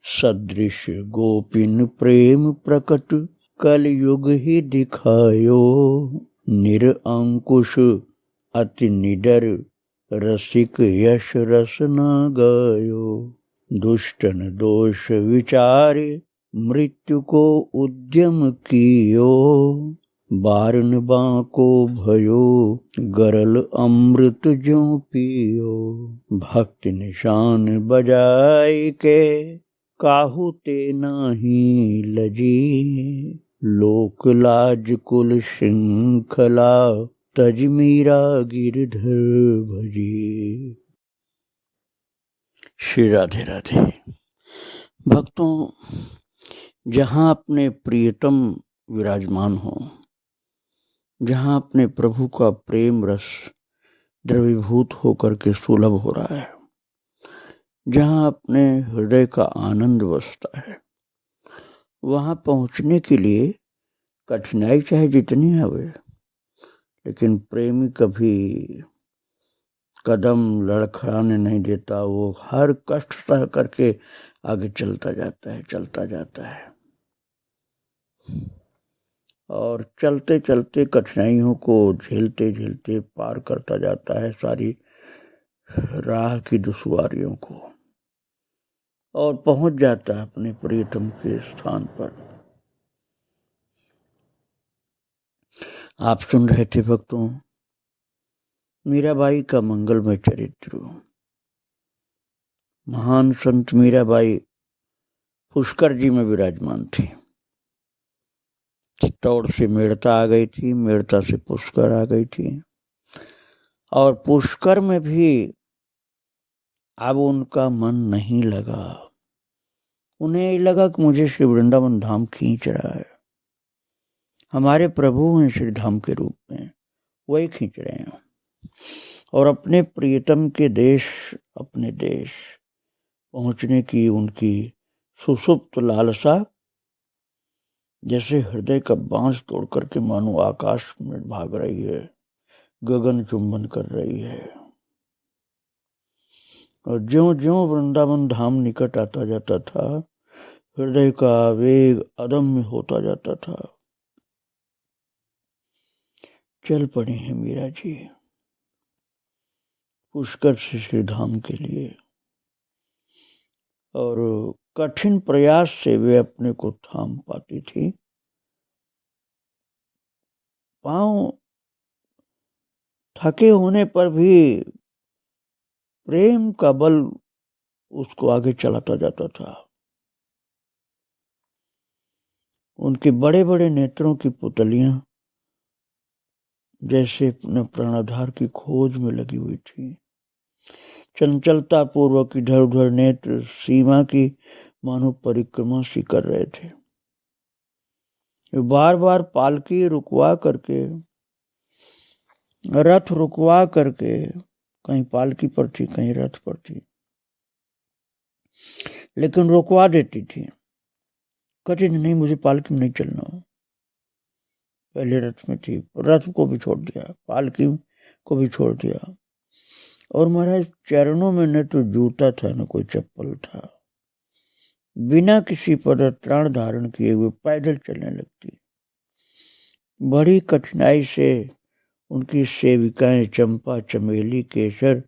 सदृश गोपिन प्रेम प्रकट कलयुग ही दिखायो। निरअंकुश अति निडर रसिक यश रस न गायो। दुष्टन दोष विचारे मृत्यु को उद्यम कियो। बारन बांको भयो गरल अमृत ज्यों पियो। भक्ति निशान बजाय के काहू ते नाही लजी। लोक लाज कुल श्रृंखला तज मीरा गिरधर भजी। श्री राधे राधे। भक्तों, जहाँ अपने प्रियतम विराजमान हो, जहाँ अपने प्रभु का प्रेम रस द्रवीभूत होकर के सुलभ हो रहा है, जहाँ अपने हृदय का आनंद बसता है, वहाँ पहुँचने के लिए कठिनाई चाहे जितनी आवे, लेकिन प्रेमी कभी कदम लड़खड़ाने नहीं देता। वो हर कष्ट सह करके आगे चलता जाता है और चलते चलते कठिनाइयों को झेलते झेलते पार करता जाता है सारी राह की दुश्वारियों को, और पहुंच जाता है अपने प्रियतम के स्थान पर। आप सुन रहे थे भक्तों मीराबाई का मंगलमय चरित्र। महान संत मीराबाई पुष्कर जी में विराजमान थी। चित्तौड़ से मेड़ता आ गई थी, मेड़ता से पुष्कर आ गई थी, और पुष्कर में भी अब उनका मन नहीं लगा। उन्हें लगा कि मुझे श्री वृंदावन धाम खींच रहा है। हमारे प्रभु हैं श्री धाम के रूप में, वही खींच रहे हैं। और अपने प्रियतम के देश, अपने देश पहुंचने की उनकी सुसुप्त लालसा जैसे हृदय का बांस तोड़ करके मानो आकाश में भाग रही है, गगन चुंबन कर रही है। और ज्यों ज्यों वृंदावन धाम निकट आता जाता था, हृदय का वेग अदम्य होता जाता था। चल पड़े हैं मीरा जी पुष्कर से श्री धाम के लिए, और कठिन प्रयास से वे अपने को थाम पाती थी। पांव थके होने पर भी प्रेम का बल उसको आगे चलाता जाता था। उनके बड़े बड़े नेत्रों की पुतलियां जैसे अपने प्राणाधार की खोज में लगी हुई थी। चंचलता पूर्वक इधर उधर नेत्र सीमा की मानो परिक्रमा सी कर रहे थे। बार बार पालकी रुकवा करके, रथ रुकवा करके, कहीं पालकी पर थी कहीं रथ पर थी, लेकिन रुकवा देती थी। कहती नहीं, मुझे पालकी में नहीं चलना। पहले रथ में थी, रथ को भी छोड़ दिया, पालकी को भी छोड़ दिया। और महाराज चरणों में न तो जूता था न कोई चप्पल था। बिना किसी पदत्राण धारण किए हुए पैदल चलने लगती। बड़ी कठिनाई से उनकी सेविकाएं चंपा, चमेली, केसर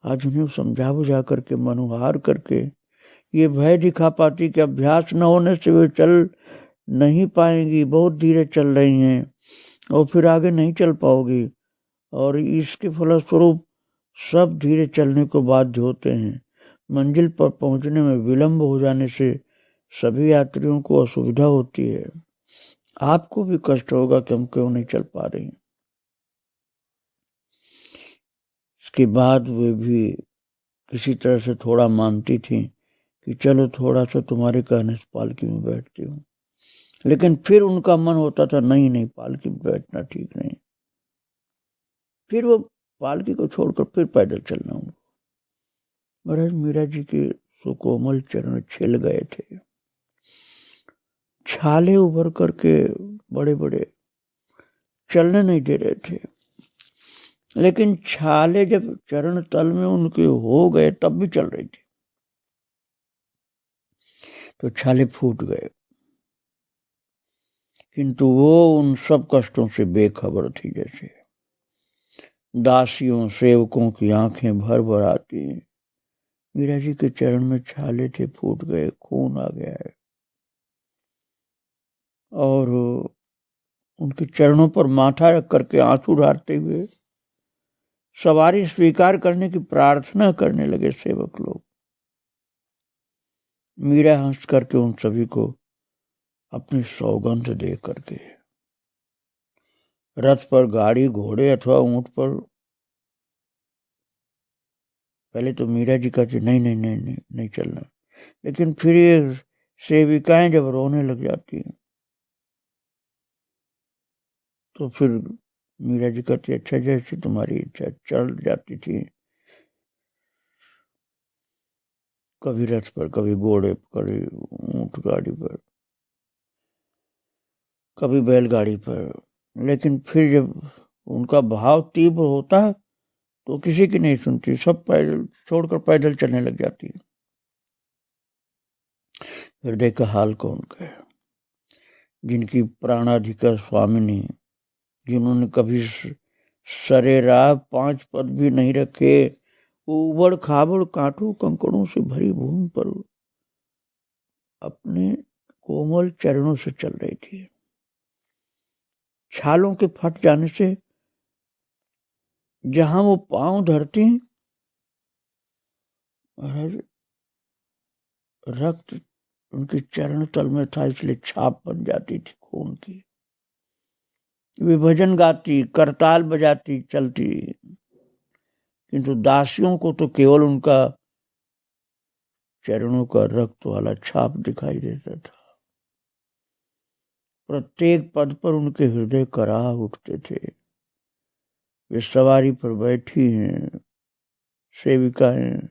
आज उन्हें समझा बुझा करके, मनोहार करके ये भय दिखा पाती कि अभ्यास न होने से वे चल नहीं पाएंगी, बहुत धीरे चल रही हैं और फिर आगे नहीं चल पाओगी, और इसके फलस्वरूप सब धीरे चलने को बाध्य होते हैं। मंजिल पर पहुंचने में विलंब हो जाने से सभी यात्रियों को असुविधा होती है। आपको भी कष्ट होगा कि हम क्यों नहीं चल पा रही। इसके बाद वे भी किसी तरह से थोड़ा मानती थी कि चलो थोड़ा सा तुम्हारे कहने से पालकी में बैठती हूँ, लेकिन फिर उनका मन होता था नहीं, पालकी में बैठना ठीक नहीं। फिर वो पालकी को छोड़कर फिर पैदल चलना उनको। महाराज मीरा जी के सुकोमल चरण छिल गए थे, छाले उभर करके बड़े बड़े चलने नहीं दे रहे थे, लेकिन छाले जब चरण तल में उनके हो गए तब भी चल रही थी। तो छाले फूट गए, किंतु वो उन सब कष्टों से बेखबर थी। जैसे दासियों सेवकों की आंखें भर भर आती, मीरा जी के चरण में छाले थे, फूट गए, खून आ गया है, और उनके चरणों पर माथा रख करके आंसू ढारते हुए सवारी स्वीकार करने की प्रार्थना करने लगे सेवक लोग। मीरा हंस करके उन सभी को अपनी सौगंध दे करके रथ पर, गाड़ी, घोड़े अथवा ऊंट पर, पहले तो मीरा जी कहती नहीं नहीं नहीं नहीं नहीं चलना, लेकिन फिर ये सेविकाएं जब रोने लग जाती हैं तो फिर मीरा जी कहती अच्छा जैसे तुम्हारी इच्छा, चल जाती थी। कभी रथ पर, कभी घोड़े पर, कभी ऊंट गाड़ी पर, कभी बैलगाड़ी पर, लेकिन फिर जब उनका भाव तीव्र होता है तो किसी की नहीं सुनती, सब पैदल छोड़कर पैदल चलने लग जाती है। हृदय का हाल कौन कहे, जिनकी प्राणाधिका स्वामिनी, जिन्होंने कभी सरे राह 5 पद भी नहीं रखे, उबड़ खाबड़ कांटों कंकड़ों से भरी भूमि पर अपने कोमल चरणों से चल रही थी। छालों के फट जाने से जहां वो पांव धरती, रक्त उनके चरण तल में था, इसलिए छाप बन जाती थी खून की। वे भजन गाती, करताल बजाती, चलती, किंतु दासियों को तो केवल उनका चरणों का रक्त वाला छाप दिखाई देता था। प्रत्येक पद पर उनके हृदय कराह उठते थे। वे सवारी पर बैठी हैं, सेविकाएं,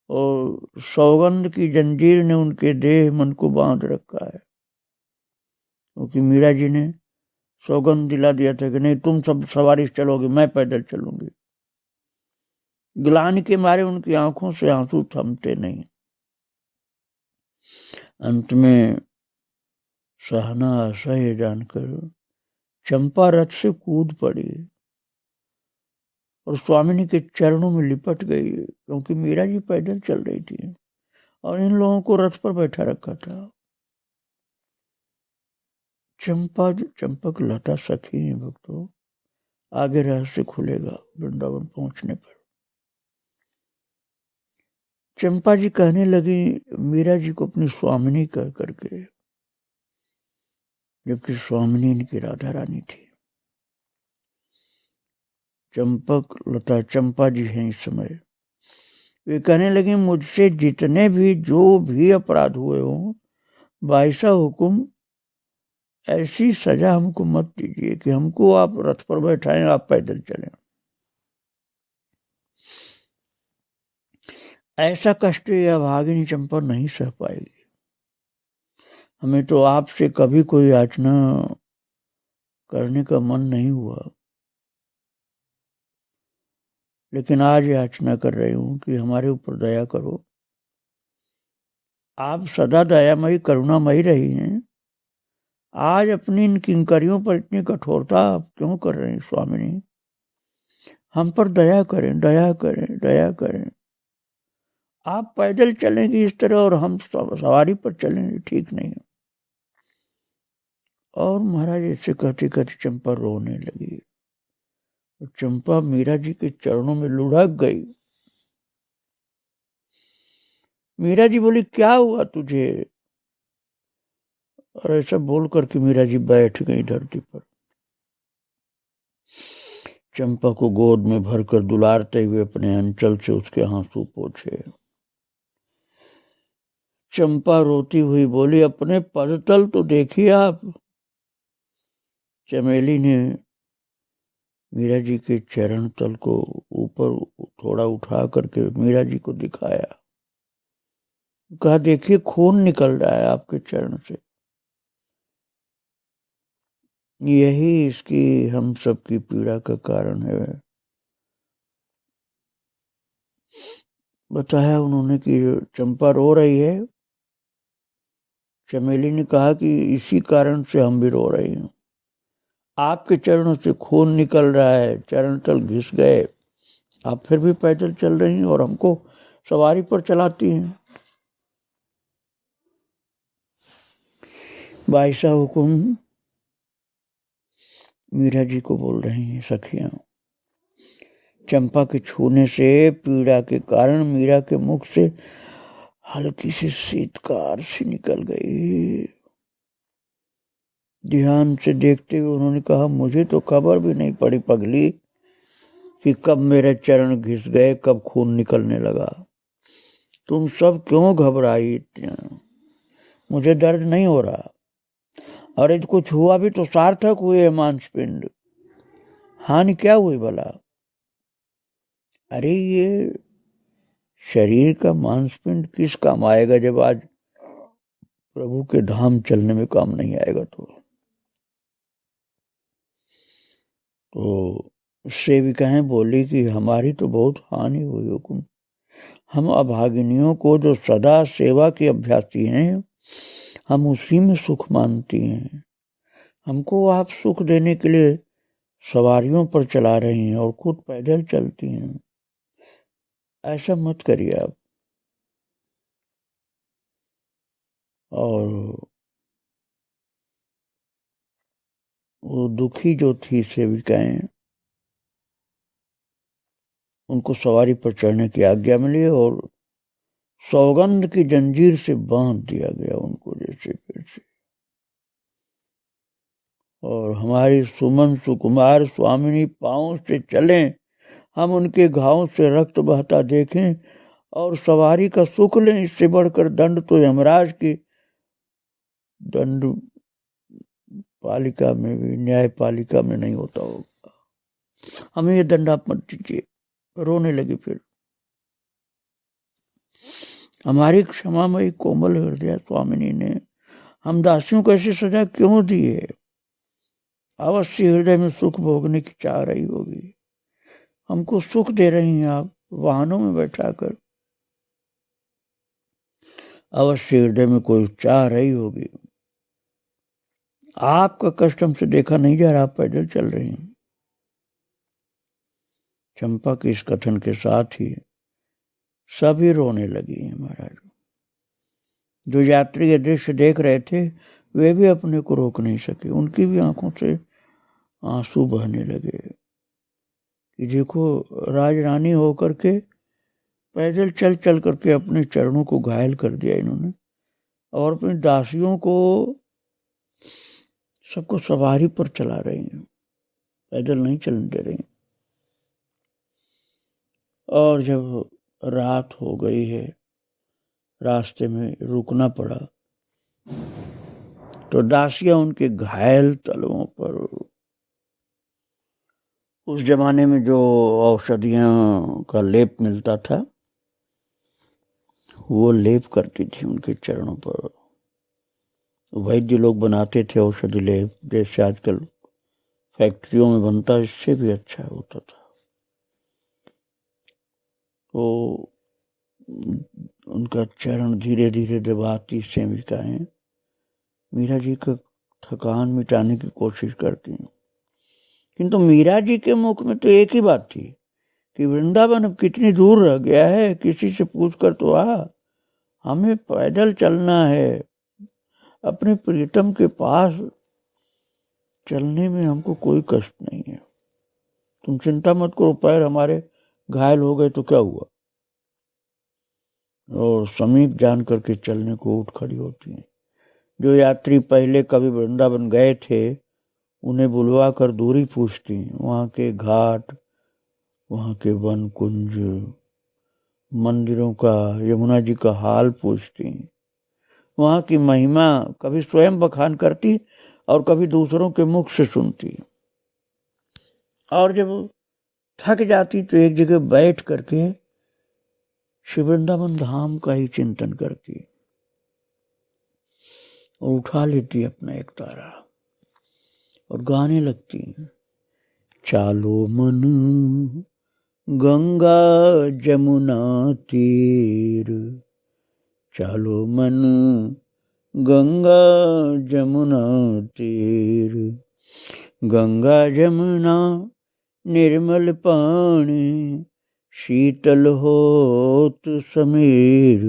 और सौगंध की जंजीर ने उनके देह मन को बांध रखा है, क्योंकि मीरा जी ने सौगंध दिला दिया था कि नहीं तुम सब सवारी चलोगे, मैं पैदल चलूंगी। ग्लानि के मारे उनकी आंखों से आंसू थमते नहीं। अंत में सहना असह्य जानकर चंपा रथ से कूद पड़ी और स्वामिनी के चरणों में लिपट गई, क्योंकि मीरा जी पैदल चल रही थी और इन लोगों को रथ पर बैठा रखा था। चंपक लता सखी है भक्तों, आगे रहस्य खुलेगा वृंदावन पहुंचने पर। चंपा जी कहने लगी मीरा जी को अपनी स्वामिनी कह करके, जबकि स्वामिनी इनकी राधा रानी थी। चंपक लता चंपा जी हैं इस समय। वे कहने लगे मुझसे जितने भी जो भी अपराध हुए हों, बाईसा हुकुम ऐसी सजा हमको मत दीजिए कि हमको आप रथ पर बैठाएं, आप पैदल चलें। ऐसा कष्ट यह भागिनी चंपा नहीं सह पाएगी। हमें तो आपसे कभी कोई याचना करने का मन नहीं हुआ, लेकिन आज याचना कर रही हूं कि हमारे ऊपर दया करो। आप सदा दयामयी करुणामयी रही हैं, आज अपनी इन किंकरियों पर इतनी कठोरता आप क्यों कर रहे हैं स्वामिनी? हम पर दया करें, दया करें, दया करें। आप पैदल चलेंगे इस तरह और हम सवारी पर चलेंगे, ठीक नहीं। और महाराज ऐसे कहते कहते चंपा रोने लगी। चंपा मीरा जी के चरणों में लुढ़क गई। मीरा जी बोली क्या हुआ तुझे? और ऐसा बोल करके मीरा जी बैठ गई धरती पर। चंपा को गोद में भरकर दुलारते हुए अपने अंचल से उसके आंसू पोंछे। चंपा रोती हुई बोली अपने पदतल तो देखिए आप। चमेली ने मीरा जी के चरण तल को ऊपर थोड़ा उठा करके मीरा जी को दिखाया, कहा देखिए खून निकल रहा है आपके चरण से, यही इसकी हम सब की पीड़ा का कारण है। बताया उन्होंने कि चंपा रो रही है चमेली ने कहा कि इसी कारण से हम भी रो रहे हैं, आपके चरणों से खून निकल रहा है, चरण तल घिस गए, आप फिर भी पैदल चल रही हैं और हमको सवारी पर चलाती हैं। बाईसा हुकुम मीरा जी को बोल रही हैं, सखियां, चंपा के छूने से पीड़ा के कारण मीरा के मुख से हल्की सी शीतकार सी निकल गई। ध्यान से देखते हुए उन्होंने कहा, मुझे तो खबर भी नहीं पड़ी पगली कि कब मेरे चरण घिस गए, कब खून निकलने लगा। तुम सब क्यों घबराई इतना? मुझे दर्द नहीं हो रहा। अरे कुछ हुआ भी तो सार्थक हुए मांसपिंड, हानि क्या हुई भला? अरे ये शरीर का मांसपिंड किस काम आएगा जब आज प्रभु के धाम चलने में काम नहीं आएगा? तो सेविकाएं बोली कि हमारी तो बहुत हानि हुई हुकुम, हम अभागिनियों को जो सदा सेवा के अभ्यासी हैं, हम उसी में सुख मानती हैं। हमको आप सुख देने के लिए सवारियों पर चला रही हैं और खुद पैदल चलती हैं। ऐसा मत करिए आप। और वो दुखी जो थी सेविकाएं, उनको सवारी पर चढ़ने की आज्ञा मिली और सौगंध की जंजीर से बांध दिया गया उनको जैसे फिर से। और हमारी सुमन सुकुमार स्वामिनी पांव से चलें, हम उनके घावों से रक्त बहता देखें और सवारी का सुख लें। इससे बढ़कर दंड तो यमराज की दंड पालिका में भी, न्याय पालिका में नहीं होता होगा। हमें ये दंड आप मत दीजिए। रोने लगी फिर। हमारी क्षमामयी कोमल हृदय स्वामिनी ने हम दासियों को ऐसी सजा क्यों दी है? अवश्य हृदय में सुख भोगने की चाह रही होगी। हमको सुख दे रही हैं आप वाहनों में बैठाकर, अवश्य हृदय में कोई चाह रही होगी। आपका कष्ट हमसे देखा नहीं जा रहा, आप पैदल चल रही हैं। चंपा के इस कथन के साथ ही सभी रोने लगी हैं। महाराज, जो यात्री ये दृश्य देख रहे थे वे भी अपने को रोक नहीं सके, उनकी भी आंखों से आंसू बहने लगे कि देखो, राजरानी होकर के पैदल चल चल करके अपने चरणों को घायल कर दिया इन्होंने, और अपनी दासियों को सबको सवारी पर चला रही हैं, पैदल नहीं चलने दे रही। और जब रात हो गई है, रास्ते में रुकना पड़ा, तो दासियां उनके घायल तलवों पर, उस जमाने में जो औषधियों का लेप मिलता था वो लेप करती थी उनके चरणों पर। वैद्य लोग बनाते थे औषधि लेप, जैसे आजकल फैक्ट्रियों में बनता, इससे भी अच्छा होता था। तो उनका चरण धीरे धीरे दबाती सेविकाएं मीरा जी का थकान मिटाने की कोशिश करती हैं। किंतु मीरा जी के मुख में तो एक ही बात थी कि वृंदावन अब कितनी दूर रह गया है, किसी से पूछ कर तो आ, हमें पैदल चलना है, अपने प्रीतम के पास चलने में हमको कोई कष्ट नहीं है। तुम चिंता मत करो, पैर हमारे घायल हो गए तो क्या हुआ। और समीप जान करके चलने को उठ खड़ी होती हैं। जो यात्री पहले कभी वृंदावन गए थे उन्हें बुलवा कर दूरी पूछती, वहाँ के घाट, वहाँ के वन कुंज, मंदिरों का, यमुना जी का हाल पूछती, वहाँ की महिमा कभी स्वयं बखान करती और कभी दूसरों के मुख से सुनती। और जब थक जाती तो एक जगह बैठ करके श्री वृंदावन धाम का ही चिंतन करती और उठा लेती अपना एक तारा और गाने लगती, चालो मन गंगा जमुना तीर, चालो मन गंगा जमुना तीर। गंगा जमुना निर्मल पानी, शीतल होत समीर।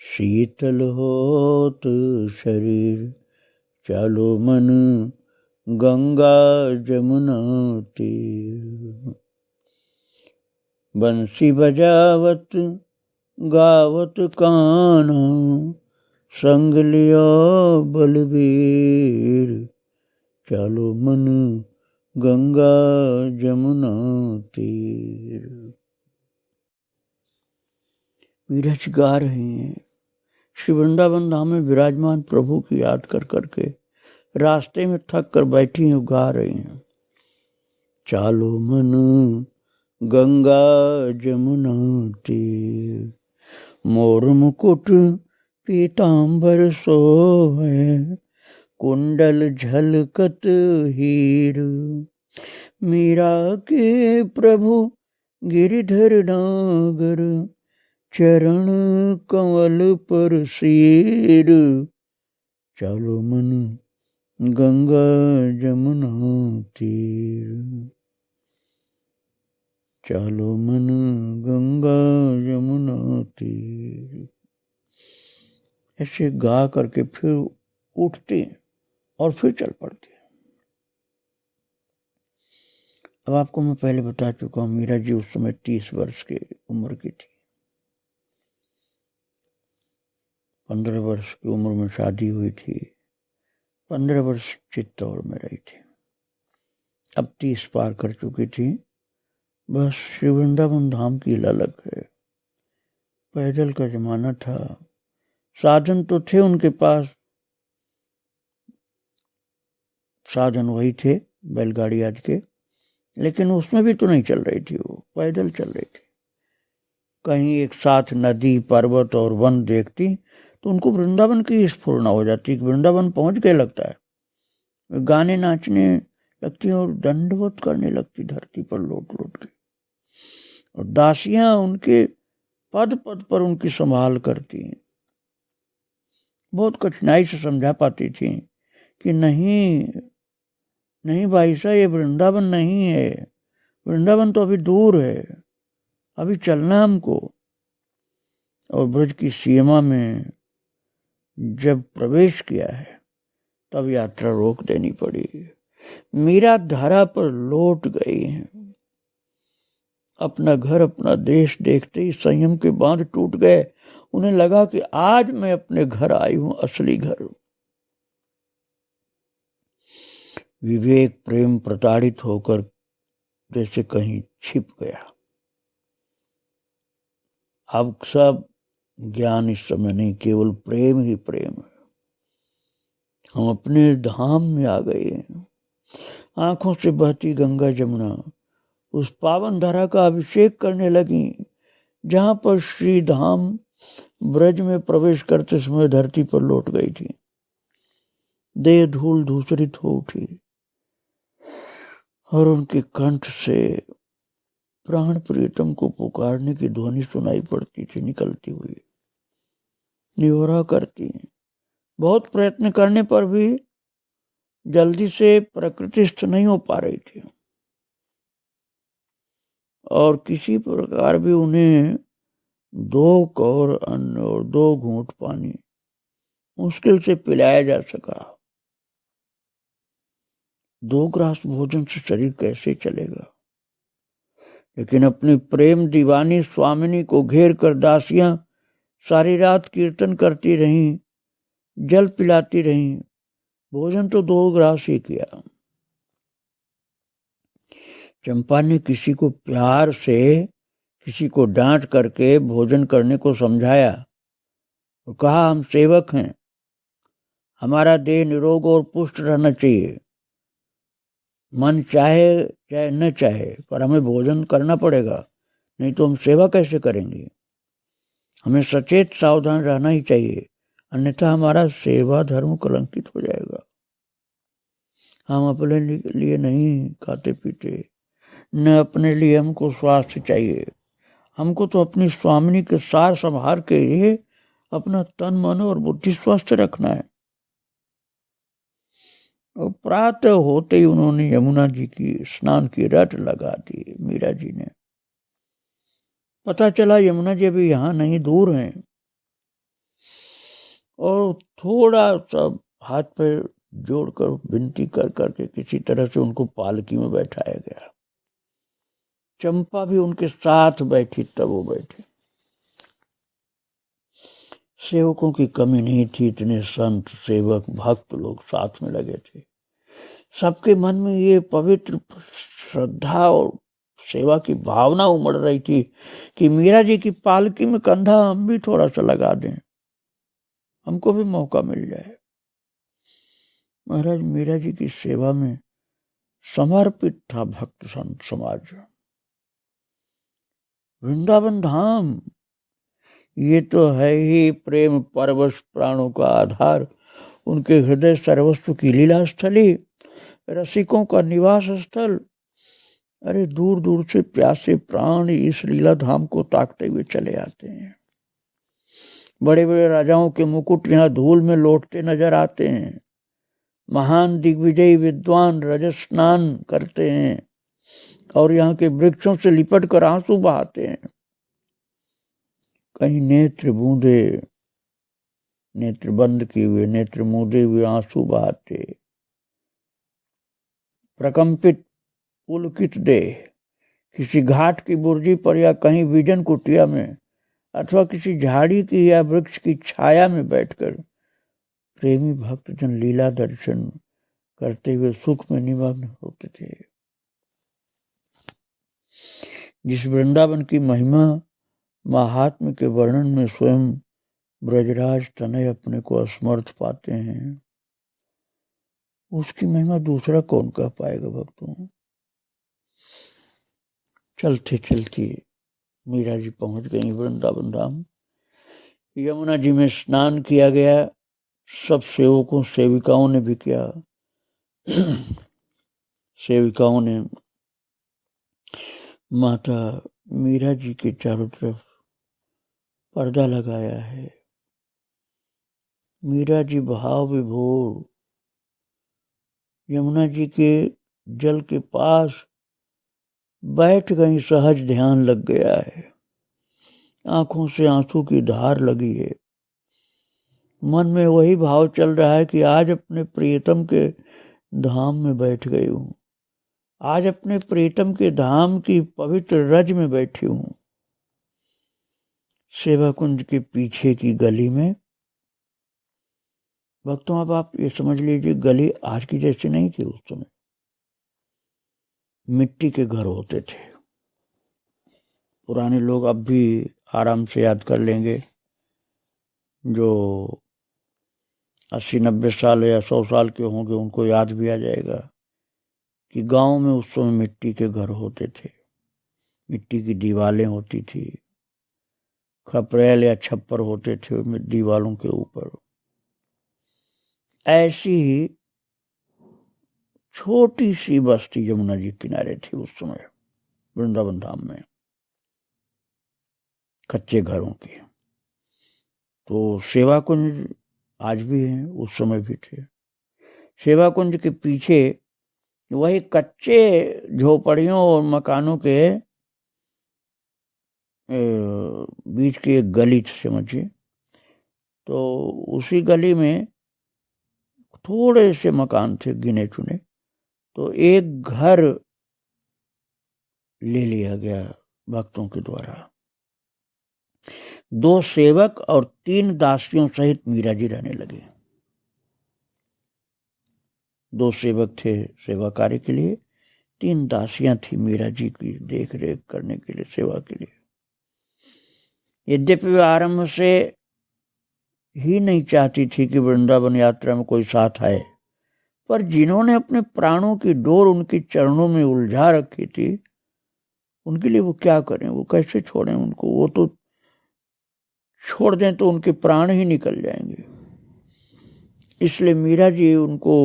शीतल होत शरीर, चलो मन गंगा जमुना तीर। बंसी बजावत गावत कान्हा, संग लियो बलबीर। चलो मन गंगा जमुना तीर। मीरा जी गा रहे हैं, श्री वृंदावन धाम में विराजमान प्रभु की याद कर करके रास्ते में थक कर बैठी हैं, गा रही हैं। चालो मन गंगा जमुना तीर, मोर मुकुट पीतांबर सोहे, कुंडल झलकत हीर। मीरा के प्रभु गिरिधर नागर, चरण कमल पर शीर। चलो मन गंगा जमुना तीर। चलो मन गंगा जमुना तीर। ऐसे गा करके फिर उठते हैं और फिर चल पड़ते हैं। अब आपको मैं पहले बता चुका हूँ, मीरा जी उस समय 30 वर्ष की उम्र की थी। 15 वर्ष की उम्र में शादी हुई थी, 15 वर्ष चित्तौड़ में रही थी, अब 30 पार कर चुकी थी। बस श्री वृंदावन धाम की ललक है। पैदल का जमाना था, साधन तो थे उनके पास, साधन वही थे बैलगाड़ी आज के, लेकिन उसमें भी तो नहीं चल रही थी, वो पैदल चल रही थी। कहीं एक साथ नदी पर्वत और वन देखती तो उनको वृंदावन की स्फुरना हो जाती, वृंदावन पहुंच गए लगता है। गाने नाचने लगती और दंडवत करने लगती धरती पर लोट लोट के, और दासियां उनके पद पद पर उनकी संभाल करती। बहुत कठिनाई से समझा पाती थी कि नहीं नहीं भाई साहब, ये वृंदावन नहीं है, वृंदावन तो अभी दूर है, अभी चलना हमको। और ब्रज की सीमा में जब प्रवेश किया है तब यात्रा रोक देनी पड़ी। मीरा धारा पर लौट गई हैं। अपना घर अपना देश देखते ही संयम के बांध टूट गए। उन्हें लगा कि आज मैं अपने घर आई हूं, असली घर। विवेक प्रेम प्रताड़ित होकर जैसे कहीं छिप गया। अब सब ज्ञान इस समय नहीं, केवल प्रेम ही प्रेम है। हम अपने धाम में आ गए हैं। आंखों से बहती गंगा जमुना उस पावन धारा का अभिषेक करने लगी, जहां पर श्री धाम ब्रज में प्रवेश करते समय धरती पर लौट गई थी। देह धूल धूसरित हो उठी और उनके कंठ से प्राण प्रियतम को पुकारने की ध्वनि सुनाई पड़ती थी, निकलती हुई, निहोरा करती। बहुत प्रयत्न करने पर भी जल्दी से प्रकृतिस्थ नहीं हो पा रही थी, और किसी प्रकार भी उन्हें 2 कौर अन्न और 2 घूंट पानी मुश्किल से पिलाया जा सका। 2 ग्रास भोजन से शरीर कैसे चलेगा। लेकिन अपनी प्रेम दीवानी स्वामिनी को घेर कर दासियां सारी रात कीर्तन करती रहीं, जल पिलाती रहीं, भोजन तो 2 ग्रास ही किया। चंपा ने किसी को प्यार से, किसी को डांट करके भोजन करने को समझाया और कहा, हम सेवक हैं, हमारा देह निरोग और पुष्ट रहना चाहिए, मन चाहे चाहे न चाहे पर हमें भोजन करना पड़ेगा, नहीं तो हम सेवा कैसे करेंगे। हमें सचेत सावधान रहना ही चाहिए, अन्यथा हमारा सेवा धर्म कलंकित हो जाएगा। हम अपने लिए नहीं खाते पीते, न अपने लिए हमको स्वास्थ्य चाहिए, हमको तो अपनी स्वामिनी के सार संभार के लिए अपना तन मन और बुद्धि स्वस्थ रखना है। और प्रातः होते ही उन्होंने यमुना जी की स्नान की रट लगा दी। मीरा जी ने पता चला यमुना जी अभी यहाँ नहीं, दूर हैं, और थोड़ा सा हाथ पैर जोड़कर विनती कर करके किसी तरह से उनको पालकी में बैठाया गया। चंपा भी उनके साथ बैठी, तब वो बैठी। सेवकों की कमी नहीं थी, इतने संत सेवक भक्त लोग साथ में लगे थे। सबके मन में ये पवित्र श्रद्धा और सेवा की भावना उमड़ रही थी कि मीरा जी की पालकी में कंधा हम भी थोड़ा सा लगा दें, हमको भी मौका मिल जाए। महाराज मीरा जी की सेवा में समर्पित था भक्त संत समाज। वृंदावन धाम ये तो है ही प्रेम परवश प्राणों का आधार, उनके हृदय सर्वस्व की लीला स्थली, रसिकों का निवास स्थल। अरे दूर दूर से प्यासे प्राण इस लीला धाम को ताकते हुए चले आते हैं। बड़े बड़े राजाओं के मुकुट यहाँ धूल में लौटते नजर आते हैं। महान दिग्विजयी विद्वान रजत स्नान करते हैं और यहाँ के वृक्षों से लिपट कर आंसू बहाते हैं। कहीं नेत्र बूंदे, नेत्र बंद किए हुए, नेत्र मूंदे हुए आंसू बहाते, प्रकंपित पुलकित देह किसी घाट की बुर्जी पर या कहीं विजन कुटिया में अथवा किसी झाड़ी की या वृक्ष की छाया में बैठकर प्रेमी भक्तजन लीला दर्शन करते हुए सुख में निमग्न होते थे। जिस वृंदावन की महिमा महात्म्य के वर्णन में स्वयं ब्रजराज तनय अपने को असमर्थ पाते हैं, उसकी महिमा दूसरा कौन कह पाएगा भक्तों। चलते चलते मीरा जी पहुंच गई वृंदावन धाम। यमुना जी में स्नान किया गया, सब सेवकों सेविकाओं ने भी किया। सेविकाओं ने माता मीरा जी के चारों तरफ पर्दा लगाया है। मीरा जी भाव विभोर यमुना जी के जल के पास बैठ गई, सहज ध्यान लग गया है। आंखों से आंसू की धार लगी है। मन में वही भाव चल रहा है कि आज अपने प्रियतम के धाम में बैठ गई हूँ, आज अपने प्रियतम के धाम की पवित्र रज में बैठी हूँ। सेवा कुंज के पीछे की गली में भक्तों, अब आप ये समझ लीजिए, गली आज की जैसी नहीं थी। उस समय मिट्टी के घर होते थे। पुराने लोग अब भी आराम से याद कर लेंगे, जो 80-90 साल या 100 साल के होंगे उनको याद भी आ जाएगा कि गांव में उस समय मिट्टी के घर होते थे, मिट्टी की दीवारें होती थी, खपरेल या छप्पर होते थे दीवारों के ऊपर। ऐसी ही छोटी सी बस्ती यमुना जी किनारे थी उस समय वृंदावन धाम में, कच्चे घरों की। तो सेवा कुंज आज भी हैं, उस समय भी थे। सेवा कुंज के पीछे वही कच्चे झोपड़ियों और मकानों के बीच की एक गली समझिए। तो उसी गली में थोड़े से मकान थे गिने चुने। तो एक घर ले लिया गया भक्तों के द्वारा। 2 सेवक और 3 दासियों सहित मीरा जी रहने लगे। 2 सेवक थे सेवा कार्य के लिए, 3 दासियां थी मीरा जी की देख रेख करने के लिए, सेवा के लिए। यद्यपि वे आरंभ से ही नहीं चाहती थी कि वृंदावन यात्रा में कोई साथ आए, पर जिन्होंने अपने प्राणों की डोर उनके चरणों में उलझा रखी थी, उनके लिए वो क्या करें, वो कैसे छोड़ें उनको। वो तो छोड़ दें तो उनके प्राण ही निकल जाएंगे। इसलिए मीरा जी उनको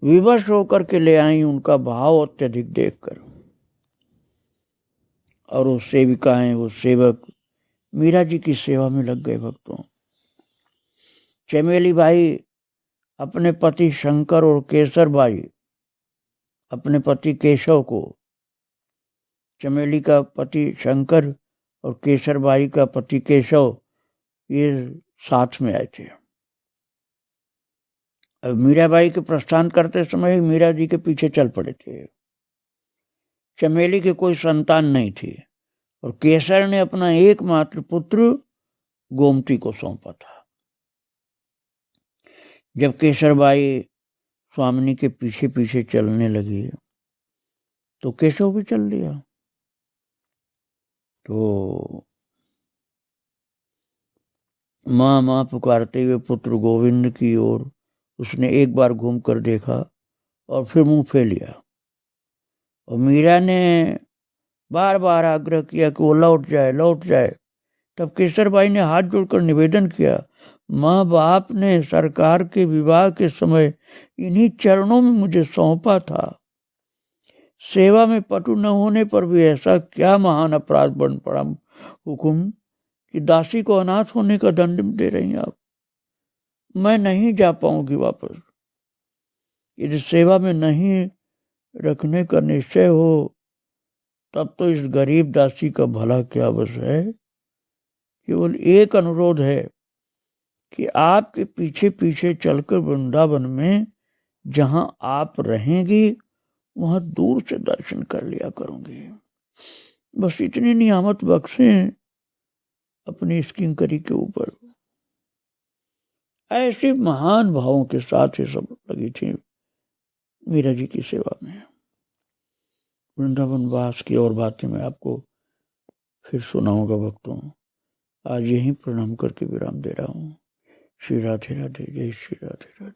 विवश होकर के ले आई, उनका भाव अत्यधिक देखकर। और वो सेविकाएं, वो सेवक मीरा जी की सेवा में लग गए भक्तों। चमेली बाई अपने पति शंकर और केसर बाई अपने पति केशव को, चमेली का पति शंकर और केसर बाई का पति केशव, ये साथ में आए थे। अब मीराबाई के प्रस्थान करते समय ही मीरा जी के पीछे चल पड़े थे। चमेली की कोई संतान नहीं थी और केसर ने अपना एकमात्र पुत्र गोमती को सौंपा था। जब केसरबाई स्वामिनी के पीछे पीछे चलने लगी तो केशव भी चल दिया। तो माँ माँ पुकारते हुए पुत्र गोविंद की ओर उसने एक बार घूम कर देखा और फिर मुंह फेर लिया। और मीरा ने बार बार आग्रह किया कि वो लौट जाए लौट जाए। तब केसरबाई ने हाथ जोड़कर निवेदन किया, माँ बाप ने सरकार के विवाह के समय इन्हीं चरणों में मुझे सौंपा था। सेवा में पटु न होने पर भी ऐसा क्या महान अपराध बन पड़ा हुकुम कि दासी को अनाथ होने का दंड दे रही हैं आप। मैं नहीं जा पाऊंगी वापस। यदि सेवा में नहीं रखने का निश्चय हो तब तो इस गरीब दासी का भला क्या बस है। केवल एक अनुरोध है कि आपके पीछे पीछे चलकर वृंदावन में जहां आप रहेंगी वहां दूर से दर्शन कर लिया करूंगी। बस इतनी नियामत बख्शें अपनी इस किंकरी के ऊपर। ऐसे महान भावों के साथ ये सब लगी थी मीरा जी की सेवा में। वृंदावन वास की और बातें मैं आपको फिर सुनाऊंगा भक्तों। आज यहीं प्रणाम करके विराम दे रहा हूँ। श्री राधे राधे, जय श्री राधे राधे।